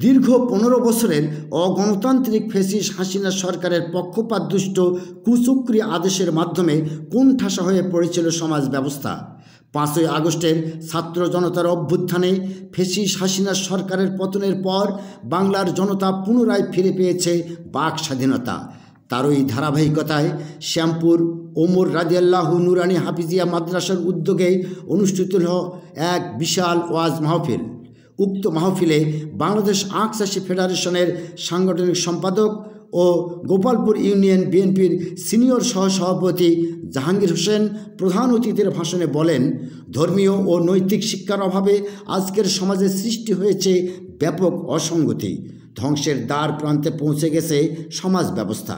দীর্ঘ 15 বছরের অগণতান্ত্রিক ফ্যাসিস্ট হাসিনা সরকারের পক্ষপাতদুষ্ট কুচক্রী আদেশের মাধ্যমে কোণঠাসা হয়ে পড়েছিল সমাজ ব্যবস্থা। 5ই আগস্টের ছাত্র জনতার অভ্যুত্থানে ফ্যাসিস্ট হাসিনা সরকারের পতনের পর বাংলার জনতা পুনরায় ফিরে পেয়েছে বাক স্বাধীনতা। তারই ধারাবাহিকতায় শ্যামপুর ওমর রাদিয়াল্লাহু নুরানি হাফিজিয়া মাদ্রাসার উদ্যোগে অনুষ্ঠিত হল এক বিশাল ওয়াজ মাহফিল। উক্ত মাহফিলে বাংলাদেশ আখ চাষী ফেডারেশনের সাংগঠনিক সম্পাদক ও গোপালপুর ইউনিয়ন বিএনপির সিনিয়র সহসভাপতি জাহাঙ্গীর হোসেন প্রধান অতিথির ভাষণে বলেন, ধর্মীয় ও নৈতিক শিক্ষার অভাবে আজকের সমাজে সৃষ্টি হয়েছে ব্যাপক অসঙ্গতি, ধ্বংসের দ্বার প্রান্তে পৌঁছে গেছে সমাজ ব্যবস্থা।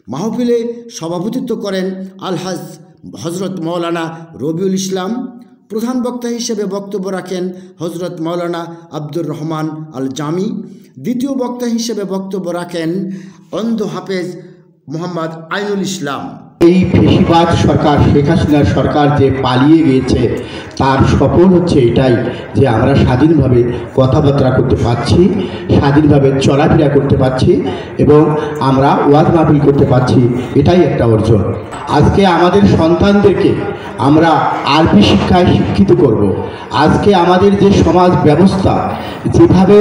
মাহফিলে সভাপতিত্ব করেন আলহাজ হজরত মৌলানা রবিউল ইসলাম। প্রধান বক্তা হিসেবে বক্তব্য রাখেন হজরত মৌলানা আব্দুর রহমান আল জামি। দ্বিতীয় বক্তা হিসেবে বক্তব্য রাখেন অন্ধ হাফেজ মোহাম্মদ আইনুল ইসলাম। এই ফেসিবাদ সরকার, শেখ হাসিনার সরকার যে পালিয়ে গিয়েছে, তার সফল হচ্ছে এটাই যে আমরা স্বাধীনভাবে কথাবার্তা করতে পারছি, স্বাধীনভাবে চলাফেরা করতে পারছি এবং আমরা ওয়াজ মাহফিল করতে পারছি, এটাই একটা অর্জন। আজকে আমাদের সন্তানদেরকে আমরা আরবি শিক্ষায় শিক্ষিত করব। আজকে আমাদের যে সমাজ ব্যবস্থা যেভাবে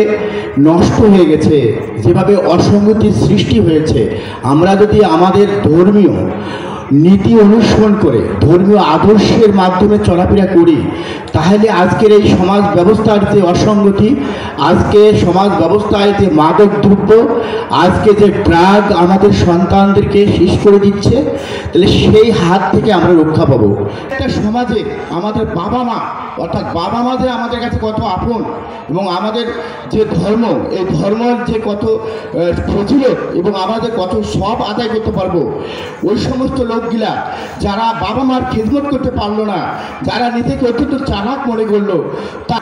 নষ্ট হয়ে গেছে, যেভাবে অসঙ্গতির সৃষ্টি হয়েছে, আমরা যদি আমাদের ধর্মীয় নীতি অনুসরণ করে ধর্মীয় আদর্শের মাধ্যমে চলাফেরা করি, তাহলে আজকের এই সমাজ ব্যবস্থার যে অসঙ্গতি, আজকে সমাজ ব্যবস্থায় যে মাদক দ্রব্য, আজকে যে ড্রাগ আমাদের সন্তানদেরকে শেষ করে দিচ্ছে, তাহলে সেই হাত থেকে আমরা রক্ষা পাবো। একটা সমাজে আমাদের বাবা মা, অর্থাৎ বাবা মা যে আমাদের কাছে কত আপন এবং আমাদের যে ধর্ম, এই ধর্মের যে কত ফজিলত এবং আমাদের কত সব আদায় করতে পারবো, ওই সমস্ত লোকগুলা যারা বাবা মার খিদমত করতে পারলো না, যারা নিজেকে অত্যন্ত চালাক মনে করলো,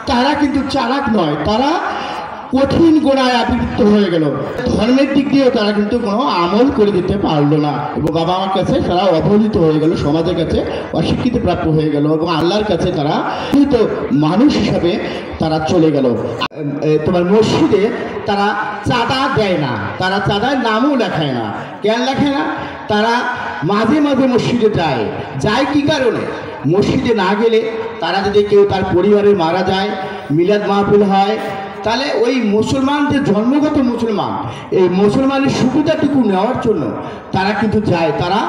তারা কিন্তু চালাক নয়, তারা কঠিন গোড়ায় আবৃত্ত হয়ে গেল। ধর্মের দিক দিয়েও তারা কিন্তু কোনো আমল করে দিতে পারলো না এবং বাবা মার কাছে তারা অবহেলিত হয়ে গেল, সমাজের কাছে অস্বীকৃতি প্রাপ্ত হয়ে গেল এবং আল্লাহর কাছে তারা তো মানুষ হিসাবে তারা চলে গেল। তোমার মসজিদে তারা চাঁদা দেয় না, তারা চাঁদার নামও লেখায় না। কেন লেখায় না? তারা মাঝে মাঝে মসজিদে যায় কি কারণে? মসজিদে না গেলে তারা যদি কেউ তার পরিবারের মারা যায়, মিলাদ মাহফিল হয়, তাহলে ওই মুসলমান যে জন্মগত মুসলমান, এই মুসলমানের সুবিধাটুকু নেওয়ার জন্য তারা কিন্তু যায়, তারা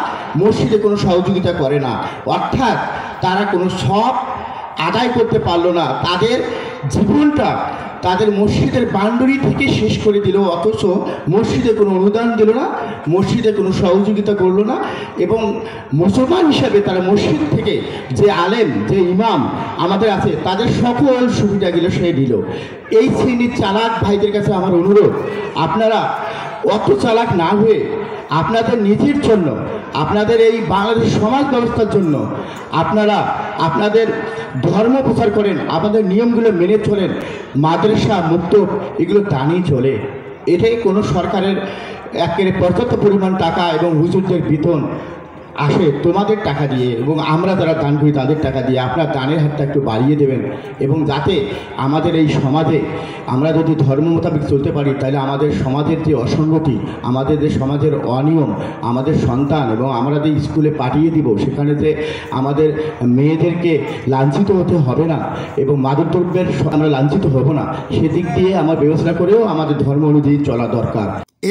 মসজিদে কোনো সহযোগিতা করে না, অর্থাৎ তারা কোনো সব আদায় করতে পারলো না। তাদের জীবনটা তাদের মসজিদের বাউন্ডারি থেকে শেষ করে দিল, অথচ মসজিদে কোনো অনুদান দিল না, মসজিদে কোনো সহযোগিতা করলো না এবং মুসলমান হিসাবে তারা মসজিদ থেকে যে আলেম, যে ইমাম আমাদের আছে, তাদের সকল সুবিধাগুলো সে দিল। এই শ্রেণীর চালাক ভাইদের কাছে আমার অনুরোধ, আপনারা অত চালাক না হয়ে আপনাদের নিজের জন্য, আপনাদের এই বাংলাদেশ সমাজ ব্যবস্থার জন্য আপনারা আপনাদের ধর্ম প্রচার করেন, আপনাদের নিয়মগুলো মেনে চলেন, মাদ্রাসা মুক্ত এগুলো টানেই চলে। এটাই কোনো সরকারের একেবারে পর্যাপ্ত পরিমাণ টাকা এবং হুজুরদের বেতন আসে তোমাদের টাকা দিয়ে এবং আমরা যারা দান করি তাদের টাকা দিয়ে। আপনার দানের হাতটা একটু বাড়িয়ে দেবেন এবং যাতে আমাদের এই সমাজে আমরা যদি ধর্ম মোতাবেক চলতে পারি, তাহলে আমাদের সমাজের যে অসঙ্গতি, আমাদের যে সমাজের অনিয়ম, আমাদের সন্তান এবং আমরা যে স্কুলে পাঠিয়ে দিব, সেখানে যে আমাদের মেয়েদেরকে লাঞ্ছিত হতে হবে না এবং মাদকদ্রব্যের আমরা লাঞ্ছিত হব না, সেদিক দিয়ে আমার বিবেচনা করেও আমাদের ধর্ম অনুযায়ী চলা দরকার।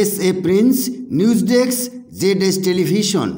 SA Prince, news desk, ZS television.